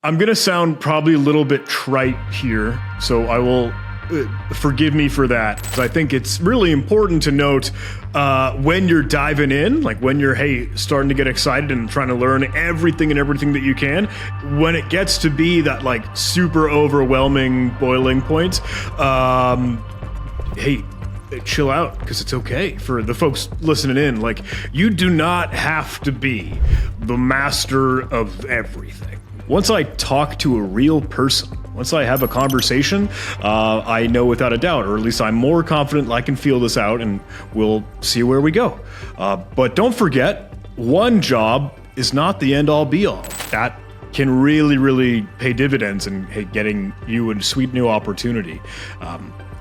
I'm going to sound probably a little bit trite here, so I will forgive me for that. 'Cause I think it's really important to note when you're diving in, like when you're, starting to get excited and trying to learn everything that you can, when it gets to be that like super overwhelming boiling point, chill out, because it's okay. For the folks listening in, like, you do not have to be the master of everything. Once I talk to a real person, once I have a conversation, I know without a doubt, or at least I'm more confident I can feel this out, and we'll see where we go. But don't forget, one job is not the end all be all. That can really, really pay dividends in getting you a sweet new opportunity.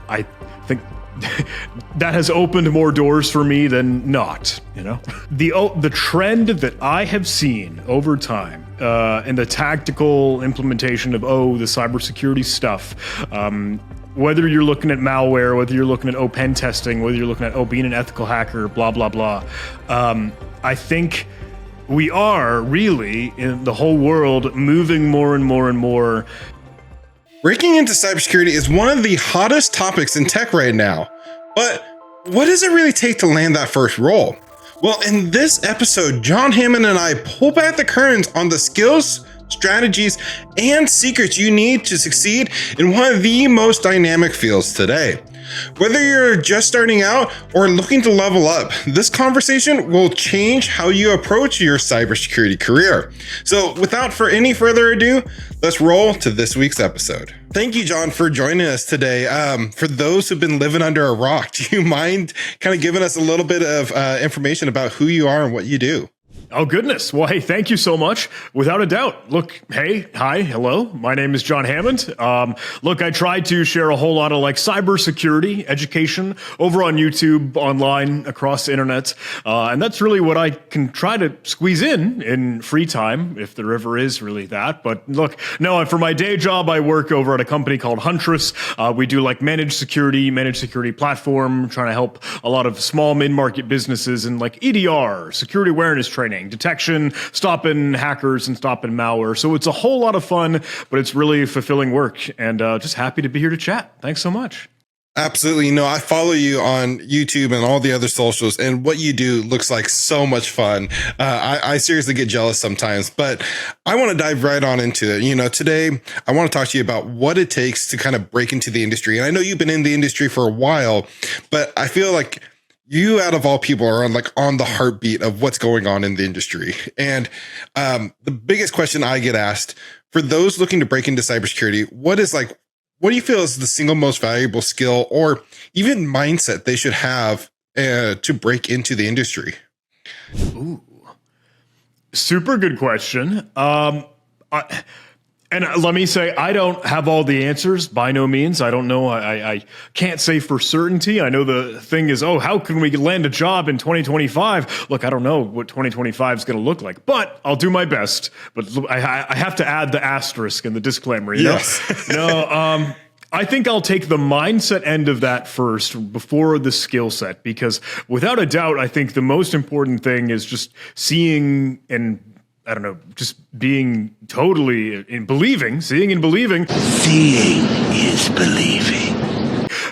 I think that has opened more doors for me than not, The trend that I have seen over time in the tactical implementation of, the cybersecurity stuff, whether you're looking at malware, whether you're looking at pen testing, whether you're looking at being an ethical hacker, blah, blah, blah, I think we are really, in the whole world, moving more and more and more. Breaking into cybersecurity is one of the hottest topics in tech right now. But what does it really take to land that first role? Well, in this episode, John Hammond and I pull back the curtains on the skills, strategies, and secrets you need to succeed in one of the most dynamic fields today. Whether you're just starting out or looking to level up, this conversation will change how you approach your cybersecurity career. So without any further ado, let's roll to this week's episode. Thank you, John, for joining us today. For those who've been living under a rock, do you mind kind of giving us a little bit of information about who you are and what you do? Oh, goodness. Well, thank you so much. Without a doubt. Look, hi, hello. My name is John Hammond. Look, I try to share a whole lot of cybersecurity education over on YouTube, online, across the internet. And that's really what I can try to squeeze in free time, if there ever is really that. But look, no, for my day job, I work over at a company called Huntress. We do managed security platform, trying to help a lot of small mid-market businesses in EDR, security awareness training, detection, stopping hackers and stopping malware. So it's a whole lot of fun, but it's really fulfilling work, and just happy to be here to chat. Thanks so much. Absolutely. I follow you on YouTube and all the other socials, and what you do looks like so much fun. I seriously get jealous sometimes, but I want to dive right on into it. Today I want to talk to you about what it takes to kind of break into the industry. And I know you've been in the industry for a while, but I feel like you, out of all people, are on the heartbeat of what's going on in the industry. And the biggest question I get asked, for those looking to break into cybersecurity, what do you feel is the single most valuable skill or even mindset they should have to break into the industry? Ooh, super good question. And let me say, I don't have all the answers, by no means. I don't know. I can't say for certainty. I know the thing is, how can we land a job in 2025? Look, I don't know what 2025 is going to look like, but I'll do my best. But I have to add the asterisk and the disclaimer, Yes. No, I think I'll take the mindset end of that first before the skill set, because without a doubt, I think the most important thing is just seeing and just being totally seeing and believing. Seeing is believing.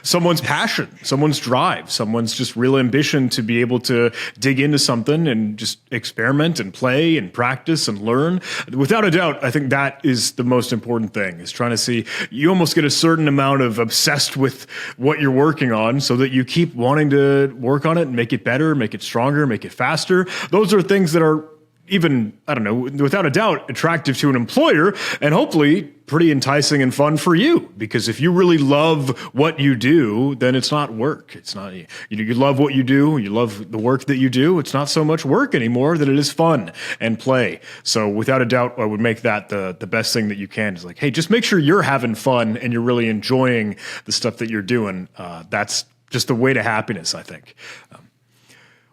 Someone's passion, someone's drive, someone's just real ambition to be able to dig into something and just experiment and play and practice and learn. Without a doubt, I think that is the most important thing, is trying to see, you almost get a certain amount of obsessed with what you're working on so that you keep wanting to work on it and make it better, make it stronger, make it faster. Those are things that are even, without a doubt, attractive to an employer, and hopefully pretty enticing and fun for you. Because if you really love what you do, then it's not work. It's not, you love what you do, you love the work that you do. It's not so much work anymore than it is fun and play. So without a doubt, I would make that the best thing that you can, is just make sure you're having fun and you're really enjoying the stuff that you're doing. That's just the way to happiness, I think.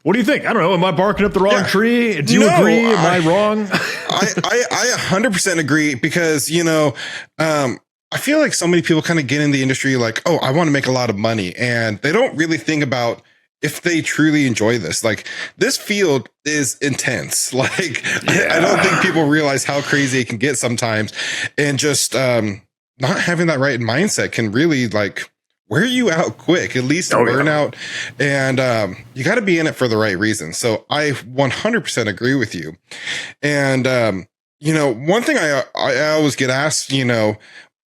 What do you think? I don't know. Am I barking up the wrong tree? Do you agree? Am I wrong? I 100% agree, because, I feel like so many people kind of get in the industry I want to make a lot of money, and they don't really think about if they truly enjoy this. Like, this field is intense. Like, I don't think people realize how crazy it can get sometimes. And just not having that right mindset can really like wear you out quick, at least in burnout. And you got to be in it for the right reason. So I 100% agree with you. And, one thing I always get asked,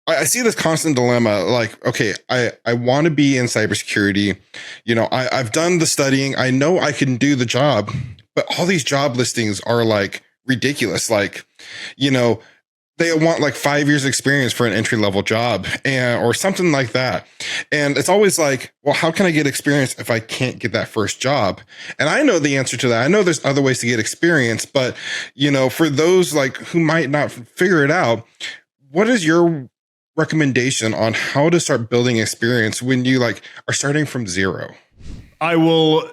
I see this constant dilemma, like, okay, I want to be in cybersecurity. I've done the studying. I know I can do the job, but all these job listings are like ridiculous. Like, they want like 5 years experience for an entry level job or something like that. And it's always like, well, how can I get experience if I can't get that first job? And I know the answer to that. I know there's other ways to get experience, but for those like who might not figure it out, what is your recommendation on how to start building experience when you like are starting from zero? I will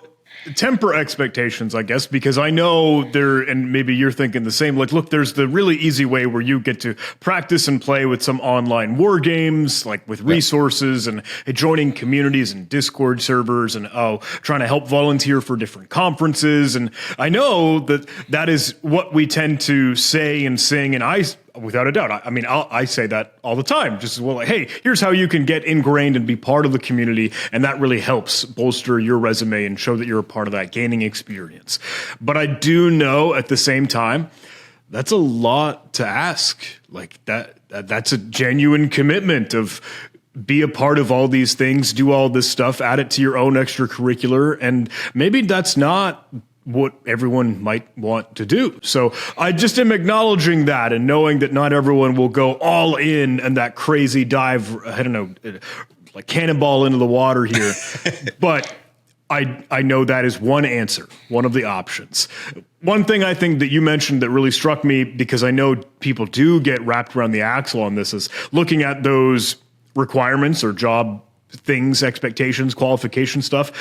temper expectations, I guess, because I know and maybe you're thinking the same, like, look, there's the really easy way where you get to practice and play with some online war games, like with resources and joining communities and Discord servers and, trying to help volunteer for different conferences. And I know that is what we tend to say and sing. And without a doubt, I say that all the time, just as well, like, hey, here's how you can get ingrained and be part of the community. And that really helps bolster your resume and show that you're a part of that, gaining experience. But I do know at the same time, that's a lot to ask. Like that's a genuine commitment of be a part of all these things, do all this stuff, add it to your own extracurricular. And maybe that's not what everyone might want to do. So I just am acknowledging that and knowing that not everyone will go all in and that crazy dive, I don't know, like cannonball into the water here. But I know that is one answer, one of the options. One thing I think that you mentioned that really struck me, because I know people do get wrapped around the axle on this, is looking at those requirements or job things, expectations, qualification stuff.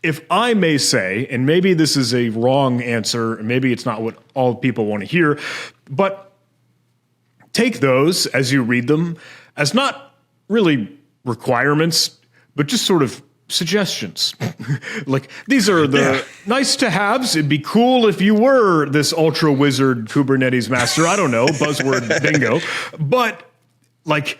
If I may say, and maybe this is a wrong answer, and maybe it's not what all people want to hear, but take those as you read them as not really requirements, but just sort of suggestions. Like, these are the nice to haves. It'd be cool if you were this ultra wizard Kubernetes master. I don't know, buzzword bingo. But like,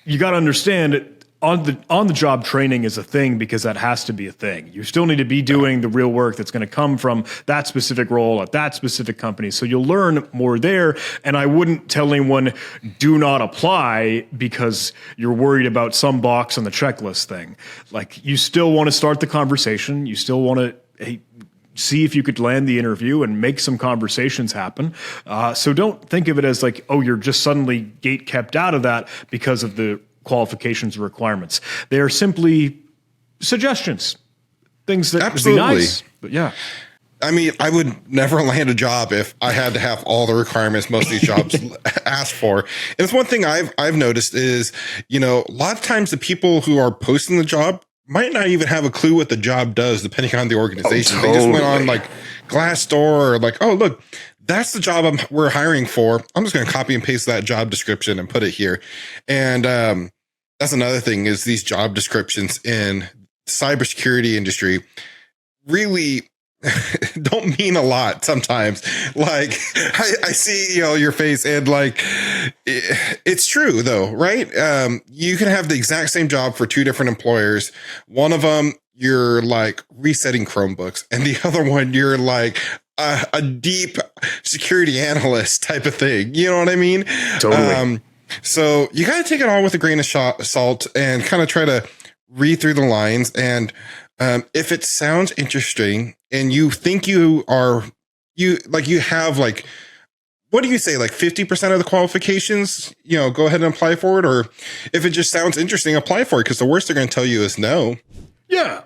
you got to understand, on the job training is a thing because that has to be a thing. You still need to be doing the real work that's going to come from that specific role at that specific company. So you'll learn more there. And I wouldn't tell anyone do not apply because you're worried about some box on the checklist thing. Like, you still want to start the conversation. You still want to see if you could land the interview and make some conversations happen. So don't think of it as like, oh, you're just suddenly gate kept out of that because of the qualifications and requirements. They are simply suggestions, things that would be nice. But yeah. I mean, I would never land a job if I had to have all the requirements most of these jobs ask for. And it's one thing I've noticed is, a lot of times the people who are posting the job might not even have a clue what the job does, depending on the organization. They just went on like Glassdoor or like, oh, look, that's the job we're hiring for. I'm just going to copy and paste that job description and put it here. And that's another thing, is these job descriptions in cybersecurity industry really don't mean a lot sometimes. Like, I see, your face, and like, it's true though, right? You can have the exact same job for two different employers. One of them, you're like resetting Chromebooks, and the other one, you're like a deep security analyst type of thing. You know what I mean? Totally. So you got to take it all with a grain of salt and kind of try to read through the lines. And if it sounds interesting and you think you have like, what do you say? Like 50% of the qualifications, go ahead and apply for it. Or if it just sounds interesting, apply for it. Because the worst they're going to tell you is no. Yeah,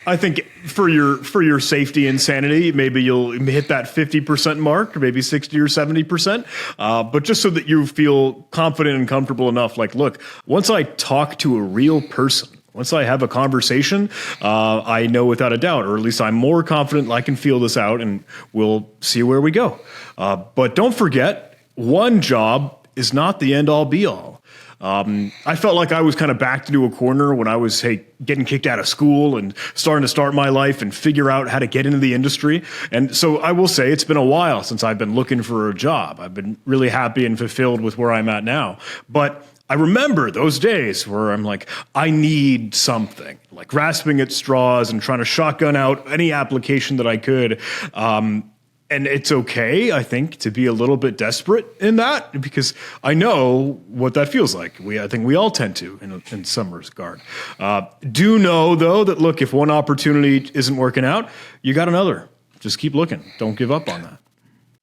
I think for your safety and sanity, maybe you'll hit that 50% mark, or maybe 60 or 70%. But just so that you feel confident and comfortable enough, like, look, once I talk to a real person, once I have a conversation, I know without a doubt, or at least I'm more confident I can feel this out, and we'll see where we go. But don't forget, one job is not the end all be all. I felt like I was kind of backed into a corner when I was, getting kicked out of school and starting to start my life and figure out how to get into the industry. And so I will say it's been a while since I've been looking for a job. I've been really happy and fulfilled with where I'm at now. But I remember those days where I'm like, I need something, like grasping at straws and trying to shotgun out any application that I could. And it's okay, I think, to be a little bit desperate in that, because I know what that feels like. I think we all tend to in some regard. Do know, though, that, look, if one opportunity isn't working out, you got another. Just keep looking. Don't give up on that.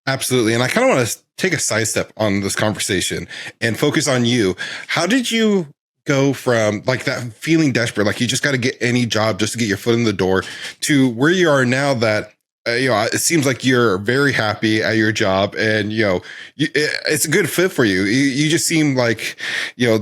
Absolutely. And I kind of want to take a sidestep on this conversation and focus on you. How did you go from like that feeling desperate, like you just got to get any job just to get your foot in the door, to where you are now that it seems like you're very happy at your job and, it's a good fit for you. You just seem like, you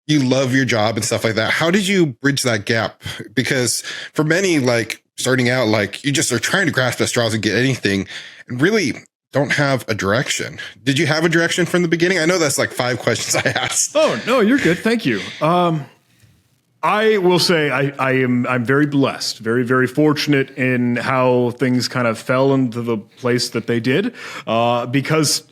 love your job and stuff like that. How did you bridge that gap? Because for many, like starting out, like you just are trying to grasp at straws and get anything and really don't have a direction. Did you have a direction from the beginning? I know that's like 5 questions I asked. Oh, no, you're good. Thank you. I will say I'm very blessed, very, very fortunate in how things kind of fell into the place that they did, because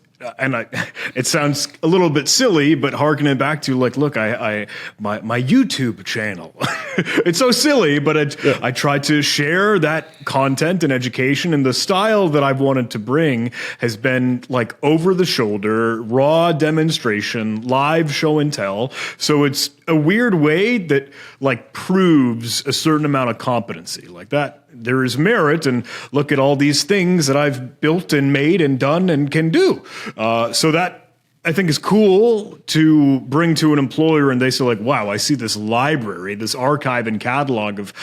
it sounds a little bit silly, but harkening back to like, look, my YouTube channel, it's so silly, but I try to share that content and education, and the style that I've wanted to bring has been like over the shoulder, raw demonstration, live show and tell. So it's a weird way that like proves a certain amount of competency like that. There is merit, and look at all these things that I've built and made and done and can do. So that I think is cool to bring to an employer, and they say like, wow, I see this library, this archive and catalog of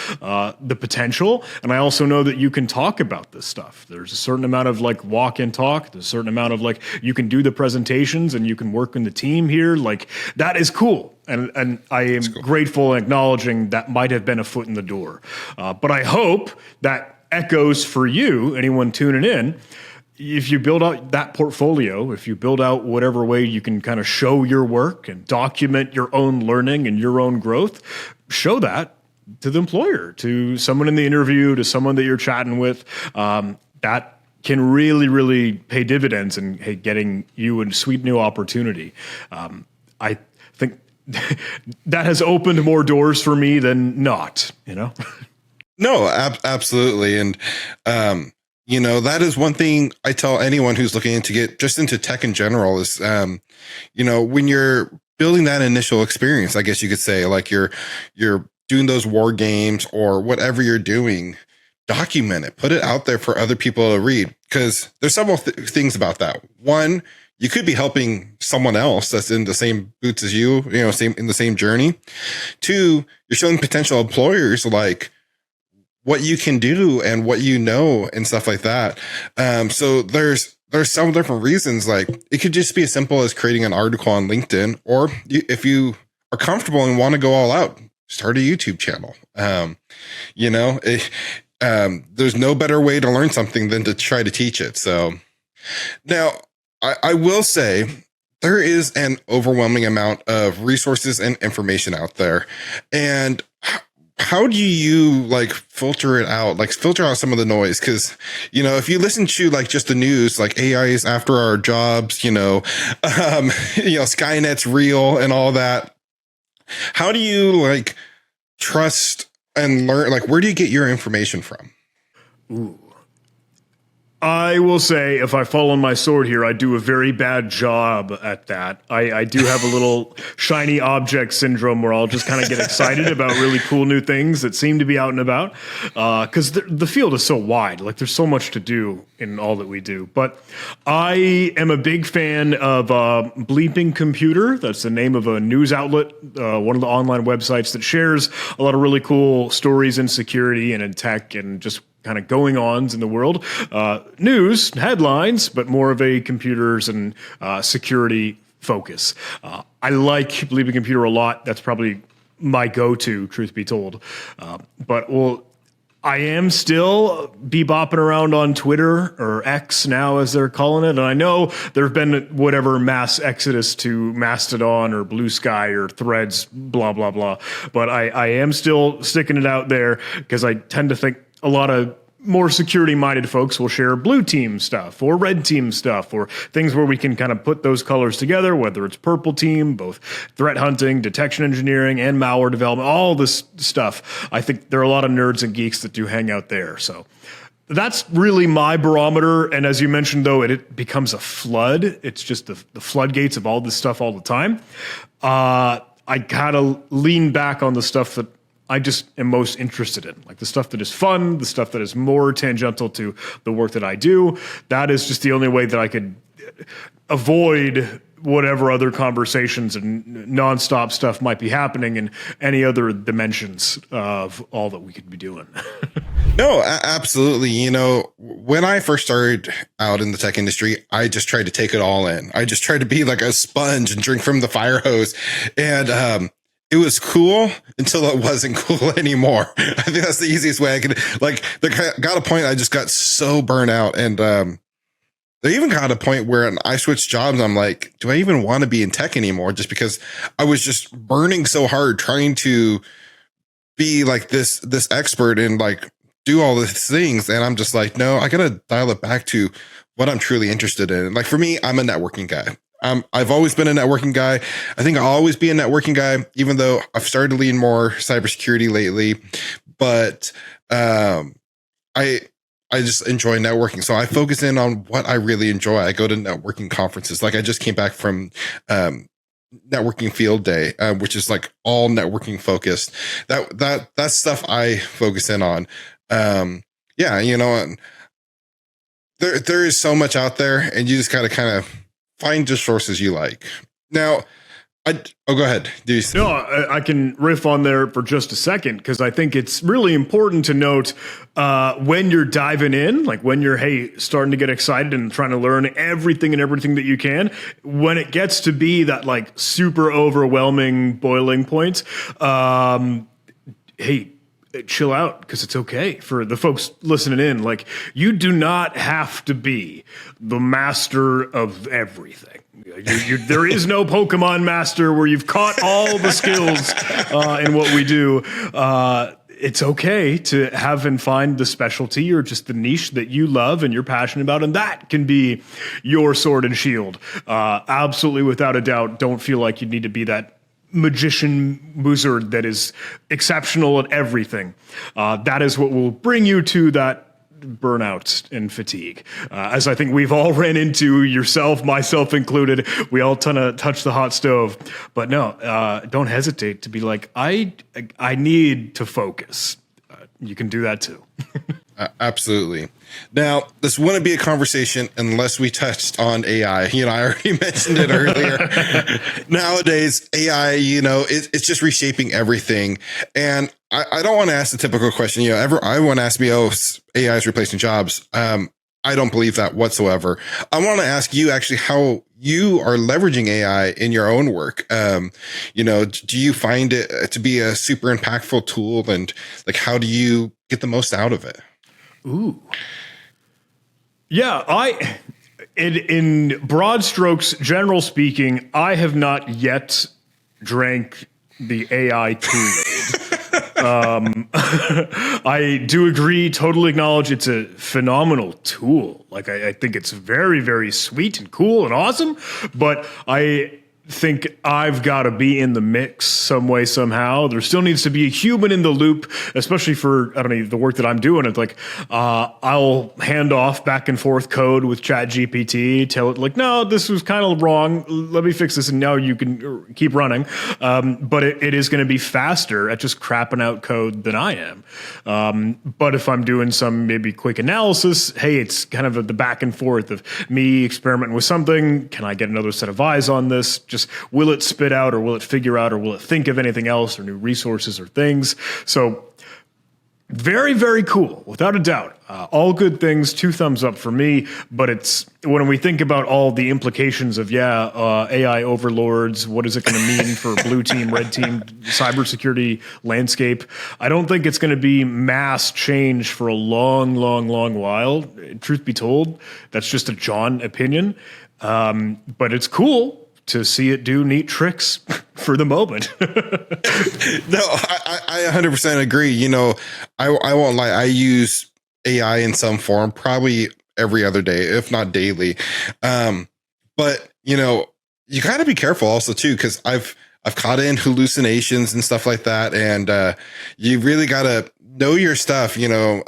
the potential. And I also know that you can talk about this stuff. There's a certain amount of like walk and talk. There's a certain amount of like, you can do the presentations and you can work in the team here. Like that is cool. And I am grateful and acknowledging that might have been a foot in the door. But I hope that echoes for you, anyone tuning in. If you build out that portfolio, if you build out whatever way you can kind of show your work and document your own learning and your own growth, show that to the employer, to someone in the interview, to someone that you're chatting with. That can really, really pay dividends in getting you a sweet new opportunity. I think that has opened more doors for me than not, No, absolutely. And, that is one thing I tell anyone who's looking to get just into tech in general is, when you're building that initial experience, I guess you could say, like you're doing those war games or whatever you're doing, document it, put it out there for other people to read. Because there's several things about that. One, you could be helping someone else that's in the same boots as you, in the same journey. Two, you're showing potential employers like what you can do and what and stuff like that. So there's several different reasons. Like it could just be as simple as creating an article on LinkedIn, or if you are comfortable and want to go all out, start a YouTube channel. There's no better way to learn something than to try to teach it. So now I will say there is an overwhelming amount of resources and information out there. And how do you filter it out, filter out some of the noise? Cause if you listen to just the news, like AI is after our jobs, Skynet's real and all that. How do you trust and learn? Where do you get your information from? Ooh. I will say, if I fall on my sword here, I do a very bad job at that. I do have a little shiny object syndrome where I'll just kind of get excited about really cool new things that seem to be out and about. Because the field is so wide. There's so much to do in all that we do. But I am a big fan of Bleeping Computer. That's the name of a news outlet, one of the online websites that shares a lot of really cool stories in security and in tech and just kind of going-ons in the world. News, headlines, but more of a computers and security focus. I like Bleeping Computer a lot. That's probably my go-to, truth be told. But I am still bebopping around on Twitter, or X now as they're calling it. And I know there have been whatever mass exodus to Mastodon or Blue Sky or Threads, blah, blah, blah. But I am still sticking it out there because I tend to think a lot of more security-minded folks will share blue team stuff or red team stuff or things where we can kind of put those colors together, whether it's purple team, both threat hunting, detection engineering, and malware development, all this stuff. I think there are a lot of nerds and geeks that do hang out there. So that's really my barometer. And as you mentioned, though, it becomes a flood. It's just the floodgates of all this stuff all the time. I gotta lean back on the stuff that I just am most interested in, like the stuff that is fun, the stuff that is more tangential to the work that I do. That is just the only way that I could avoid whatever other conversations and nonstop stuff might be happening in any other dimensions of all that we could be doing. No, absolutely. You know, when I first started out in the tech industry, I just tried to take it all in. I just tried to be like a sponge and drink from the fire hose. And, it was cool until it wasn't cool anymore. I think that's the easiest way I could, like, there got a point I just got so burnt out. And they even got a point where I switched jobs. I'm like, do I even want to be in tech anymore? Just because I was just burning so hard trying to be like this expert and like do all these things. And I'm just like, no, I got to dial it back to what I'm truly interested in. Like for me, I'm a networking guy. I've always been a networking guy. I think I'll always be a networking guy, even though I've started to lean more cybersecurity lately. But I just enjoy networking. So I focus in on what I really enjoy. I go to networking conferences. Like I just came back from networking field day, which is like all networking focused. That's stuff I focus in on. Yeah, you know, there is so much out there, and you just gotta kind of find the sources you like. Now, go ahead. No, I can riff on there for just a second because I think it's really important to note when you're diving in, like when you're, starting to get excited and trying to learn everything that you can, when it gets to be that like super overwhelming boiling point, chill out because it's okay for the folks listening in. Like you do not have to be the master of everything. There is no Pokemon master where you've caught all the skills in what we do. It's okay to have and find the specialty or just the niche that you love and you're passionate about, and that can be your sword and shield. Absolutely, without a doubt, don't feel like you need to be that magician wizard that is exceptional at everything. That is what will bring you to that burnout and fatigue. As I think we've all ran into, yourself, myself included, we all touch the hot stove. But no, don't hesitate to be like, I need to focus. You can do that too. Absolutely. Now, this wouldn't be a conversation unless we touched on AI. You know, I already mentioned it earlier. Nowadays, AI, you know, it's just reshaping everything. And I don't want to ask the typical question, you know, I want to ask me, AI is replacing jobs. I don't believe that whatsoever. I want to ask you actually how you are leveraging AI in your own work. You know, do you find it to be a super impactful tool, and like, how do you get the most out of it? Ooh. Yeah, in broad strokes, general speaking, I have not yet drank the AI Kool-Aid. I do agree, totally acknowledge it's a phenomenal tool. Like, I think it's very, very sweet and cool and awesome, but I think I've got to be in the mix some way, somehow. There still needs to be a human in the loop, especially for, I don't know, the work that I'm doing. It's like, I'll hand off back and forth code with ChatGPT, tell it like, no, this was kind of wrong. Let me fix this. And now you can keep running. But it is going to be faster at just crapping out code than I am. But if I'm doing some maybe quick analysis, it's kind of the back and forth of me experimenting with something. Can I get another set of eyes on this? Just will it spit out, or will it figure out, or will it think of anything else, or new resources or things? So Very, very cool, without a doubt. All good things, 2 thumbs up for me. But it's when we think about all the implications of AI overlords, what is it going to mean for blue team, red team, cybersecurity landscape? I don't think it's going to be mass change for a long, long, long while. Truth be told, that's just a John opinion. But it's cool to see it do neat tricks for the moment. No, I 100% agree. You know, I won't lie. I use AI in some form, probably every other day, if not daily. But you know, you got to be careful also too, because I've caught in hallucinations and stuff like that, and you really got to know your stuff. You know,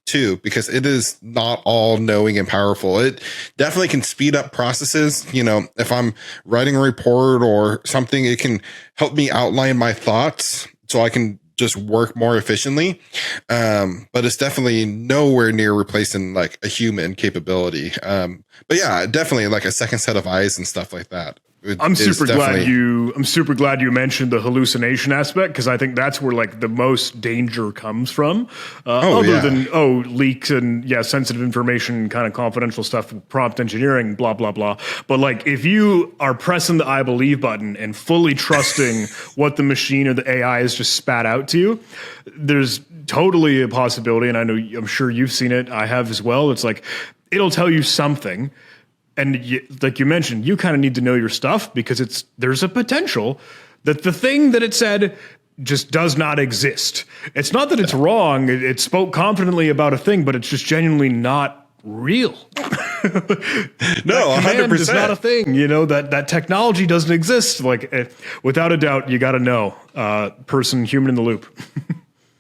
too, because it is not all knowing and powerful. It definitely can speed up processes. You know, if I'm writing a report or something, it can help me outline my thoughts so I can just work more efficiently. But it's definitely nowhere near replacing like a human capability. But yeah, definitely like a second set of eyes and stuff like that. I'm super glad you mentioned the hallucination aspect, because I think that's where like the most danger comes from. Other than leaks and sensitive information, kind of confidential stuff, prompt engineering, blah blah blah. But like if you are pressing the I believe button and fully trusting what the machine or the AI has just spat out to you, there's totally a possibility, and I'm sure you've seen it. I have as well. It's like it'll tell you something. And like you mentioned, you kind of need to know your stuff, because there's a potential that the thing that it said just does not exist. It's not that it's wrong. It spoke confidently about a thing, but it's just genuinely not real. No, 100%. It's not a thing. You know, that technology doesn't exist. Like without a doubt, you got to know human in the loop.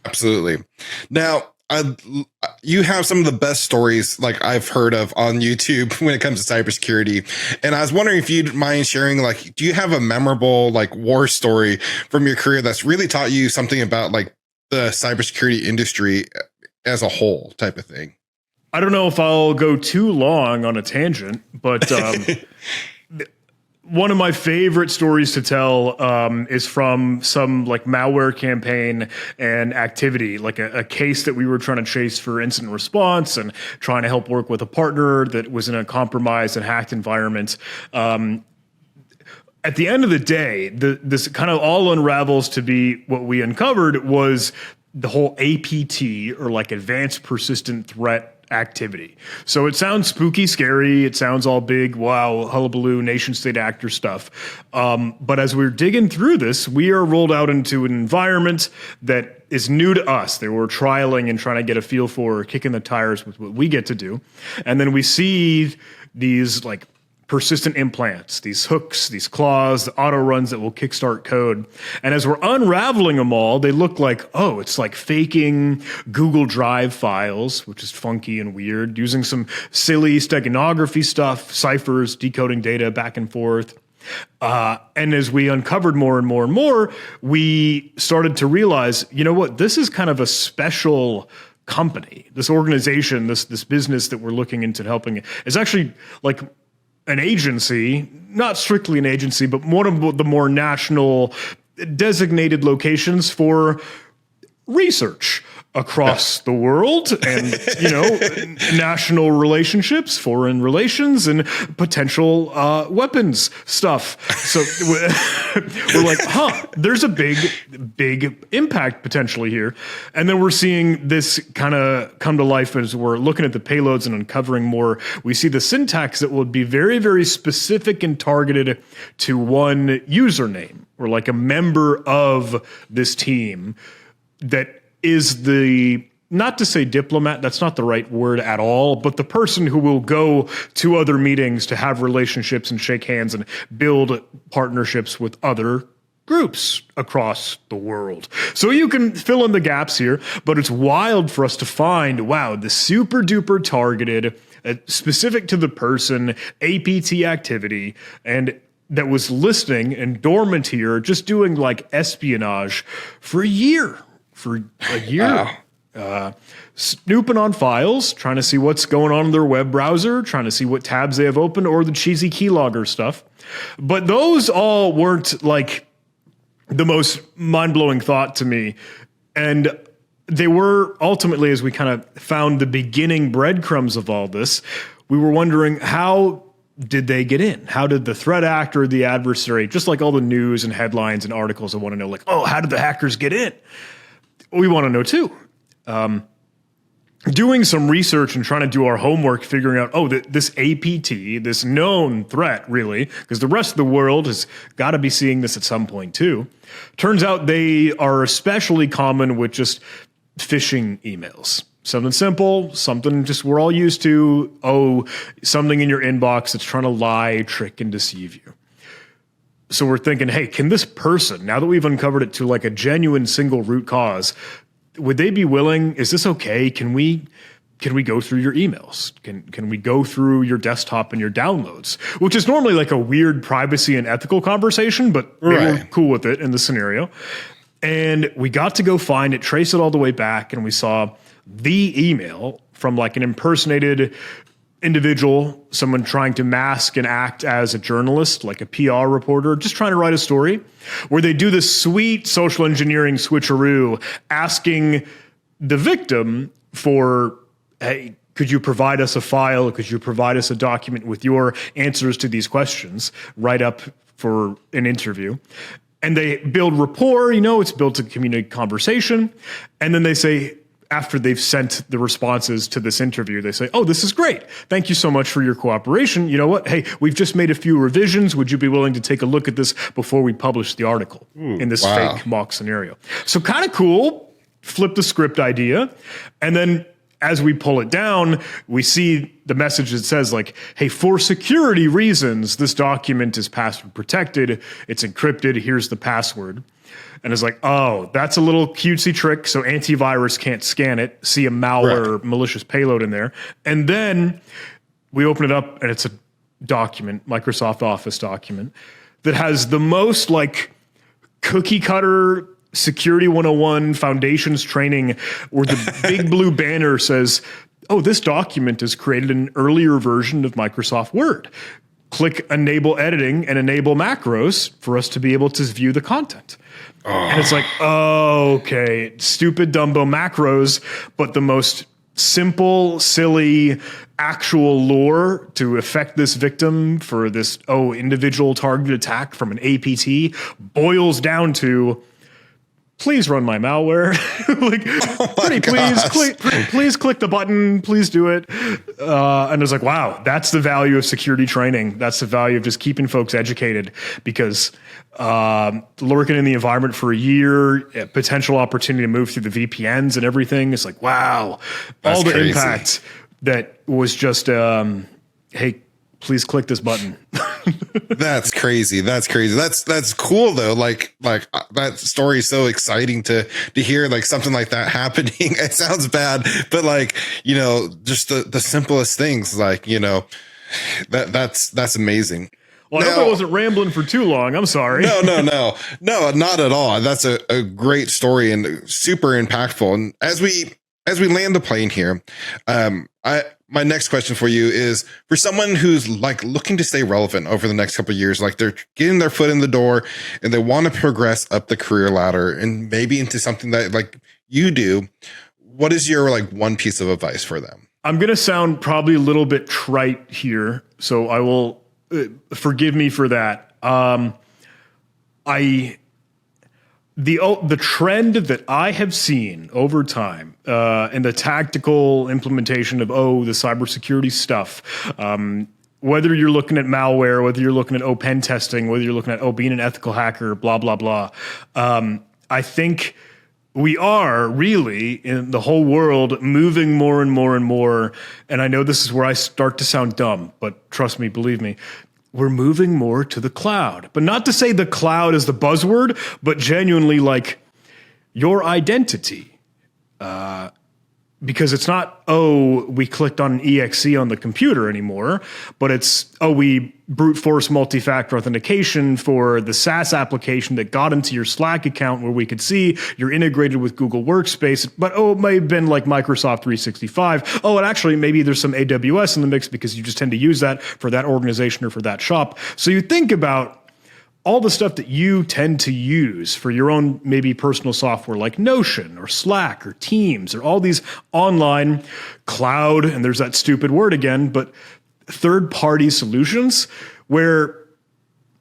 Absolutely. Now, you have some of the best stories like I've heard of on YouTube when it comes to cybersecurity. And I was wondering if you'd mind sharing, like, do you have a memorable like war story from your career that's really taught you something about like the cybersecurity industry as a whole type of thing? I don't know if I'll go too long on a tangent, but one of my favorite stories to tell is from some like malware campaign and activity, like a case that we were trying to chase for incident response and trying to help work with a partner that was in a compromised and hacked environment. At the end of the day, this kind of all unravels to be what we uncovered was the whole APT, or like advanced persistent threat activity. So it sounds spooky, scary. It sounds all big, wow, hullabaloo, nation state actor stuff. But as we're digging through this, we are rolled out into an environment that is new to us. They were trialing and trying to get a feel for, kicking the tires with what we get to do. And then we see these like persistent implants, these hooks, these claws, the auto runs that will kickstart code. And as we're unraveling them all, they look like, oh, it's like faking Google Drive files, which is funky and weird, using some silly steganography stuff, ciphers, decoding data back and forth. And as we uncovered more and more and more, we started to realize, you know what, this is kind of a special company. This organization, this business that we're looking into helping is actually like an agency, not strictly an agency, but one of the more national designated locations for research across the world, and, you know, national relationships, foreign relations, and potential weapons stuff. So we're like, there's a big impact potentially here. And then we're seeing this kind of come to life as we're looking at the payloads and uncovering more. We see the syntax that will be very, very specific and targeted to one username, or like a member of this team that is the, not to say diplomat, that's not the right word at all, but the person who will go to other meetings to have relationships and shake hands and build partnerships with other groups across the world. So you can fill in the gaps here, but it's wild for us to find, wow, the super duper targeted, specific to the person, APT activity, and that was listening and dormant here, just doing like espionage for a year. Wow. Snooping on files, trying to see what's going on in their web browser, trying to see what tabs they have open, or the cheesy keylogger stuff. But those all weren't like the most mind-blowing thought to me. And they were ultimately, as we kind of found the beginning breadcrumbs of all this, we were wondering, how did they get in? How did the threat actor, the adversary, just like all the news and headlines and articles, I want to know, like, oh, how did the hackers get in? We want to know too. Doing some research and trying to do our homework, figuring out, oh, this APT, this known threat, really, because the rest of the world has got to be seeing this at some point too. Turns out they are especially common with just phishing emails. Something simple, something just we're all used to. Oh, something in your inbox that's trying to lie, trick, and deceive you. So we're thinking, hey, can this person, now that we've uncovered it to like a genuine single root cause, would they be willing? Is this okay? Can we go through your emails? Can we go through your desktop and your downloads? Which is normally like a weird privacy and ethical conversation, but they were cool with it in the scenario. And we got to go find it, trace it all the way back, and we saw the email from like an impersonated individual, someone trying to mask and act as a journalist, like a PR reporter, just trying to write a story, where they do this sweet social engineering switcheroo, asking the victim for, hey, could you provide us a file? Could you provide us a document with your answers to these questions? Write up for an interview. And they build rapport, it's built to communicate conversation. And then they say, after they've sent the responses to this interview, they say, oh, this is great. Thank you so much for your cooperation. You know what? Hey, we've just made a few revisions. Would you be willing to take a look at this before we publish the article in this fake mock scenario? So kind of cool. Flip the script idea. And then as we pull it down, we see the message that says like, hey, for security reasons, this document is password protected. It's encrypted. Here's the password. And it's like, oh, that's a little cutesy trick, so antivirus can't scan it, see a malware malicious payload in there. And then we open it up, and it's a document, Microsoft Office document, that has the most like cookie cutter Security 101 foundations training, where the big blue banner says, oh, this document is created in an earlier version of Microsoft Word. Click enable editing and enable macros for us to be able to view the content. And it's like, oh, okay, stupid Dumbo macros, but the most simple, silly, actual lore to affect this victim for this, individual targeted attack from an APT boils down to, please run my malware. Please click the button. Please do it. And it's like, wow, that's the value of security training. That's the value of just keeping folks educated, because lurking in the environment for a year, potential opportunity to move through the VPNs and everything. It's like, wow, that's all the crazy impact that was just, hey, please click this button. That's crazy. That's cool though. Like that story is so exciting to hear, like something like that happening. It sounds bad, but like, just the simplest things, like, that's amazing. Well, I hope I wasn't rambling for too long. I'm sorry. No, not at all. That's a great story and super impactful. And as we land the plane here, my next question for you is, for someone who's like looking to stay relevant over the next couple of years, like they're getting their foot in the door and they want to progress up the career ladder and maybe into something that like you do, what is your like one piece of advice for them? I'm going to sound probably a little bit trite here, so I will forgive me for that. The trend that I have seen over time in the tactical implementation of the cybersecurity stuff, whether you're looking at malware, whether you're looking at pen testing, whether you're looking at being an ethical hacker, blah blah blah, I think we are really, in the whole world, moving more and more and more. And I know this is where I start to sound dumb, but trust me, believe me, we're moving more to the cloud. But not to say the cloud is the buzzword, but genuinely like your identity. Because it's not, we clicked on an exe on the computer anymore, but it's, we brute force multi-factor authentication for the SaaS application that got into your Slack account, where we could see you're integrated with Google Workspace, but it may have been like Microsoft 365. And actually maybe there's some AWS in the mix because you just tend to use that for that organization or for that shop. So you think about all the stuff that you tend to use for your own maybe personal software like Notion or Slack or Teams or all these online cloud, and there's that stupid word again, but third-party solutions where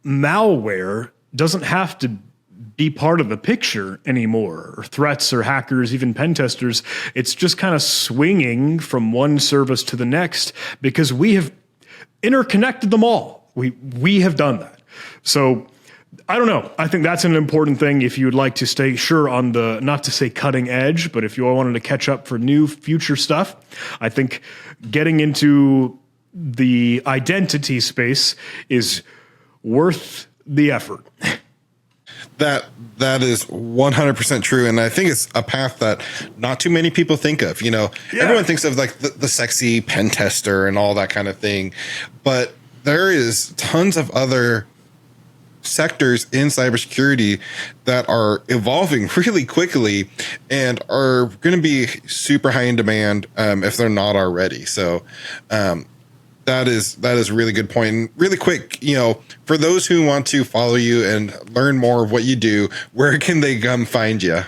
malware doesn't have to be part of the picture anymore, or threats or hackers, even pen testers. It's just kind of swinging from one service to the next because we have interconnected them all. We have done that. So I don't know. I think that's an important thing if you would like to stay sure on the, not to say cutting edge, but if you all wanted to catch up for new future stuff, I think getting into the identity space is worth the effort. That is 100% true. And I think it's a path that not too many people think of. Everyone thinks of like the sexy pen tester and all that kind of thing. But there is tons of other sectors in cybersecurity that are evolving really quickly and are going to be super high in demand if they're not already. So that is a really good point. And really quick, for those who want to follow you and learn more of what you do, where can they come find you?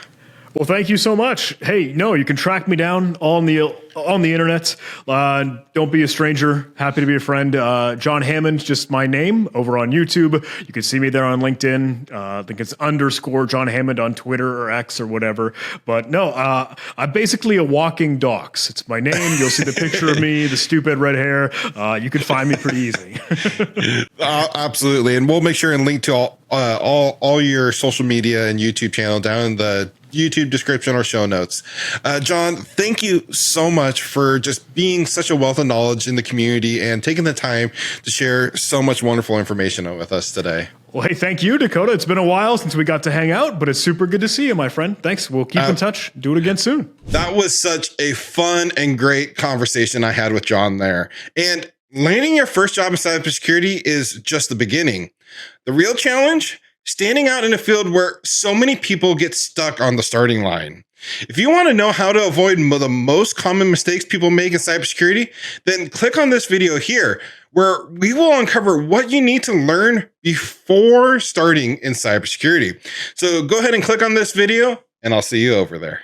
Well, thank you so much. Hey, you can track me down on the internet. Don't be a stranger. Happy to be a friend. John Hammond, just my name, over on YouTube. You can see me there on LinkedIn. I think it's _ John Hammond on Twitter or X or whatever. But no, I'm basically a walking docs. It's my name. You'll see the picture of me, the stupid red hair. You can find me pretty easy. Absolutely, and we'll make sure and link to all your social media and YouTube channel down in the YouTube description or show notes. John, thank you so much for just being such a wealth of knowledge in the community and taking the time to share so much wonderful information with us today. Well, hey, thank you, Dakota. It's been a while since we got to hang out, but it's super good to see you, my friend. Thanks. We'll keep in touch. Do it again soon. That was such a fun and great conversation I had with John there. And landing your first job in cybersecurity is just the beginning. The real challenge, standing out in a field where so many people get stuck on the starting line. If you want to know how to avoid the most common mistakes people make in cybersecurity, then click on this video here, where we will uncover what you need to learn before starting in cybersecurity. So go ahead and click on this video, and I'll see you over there.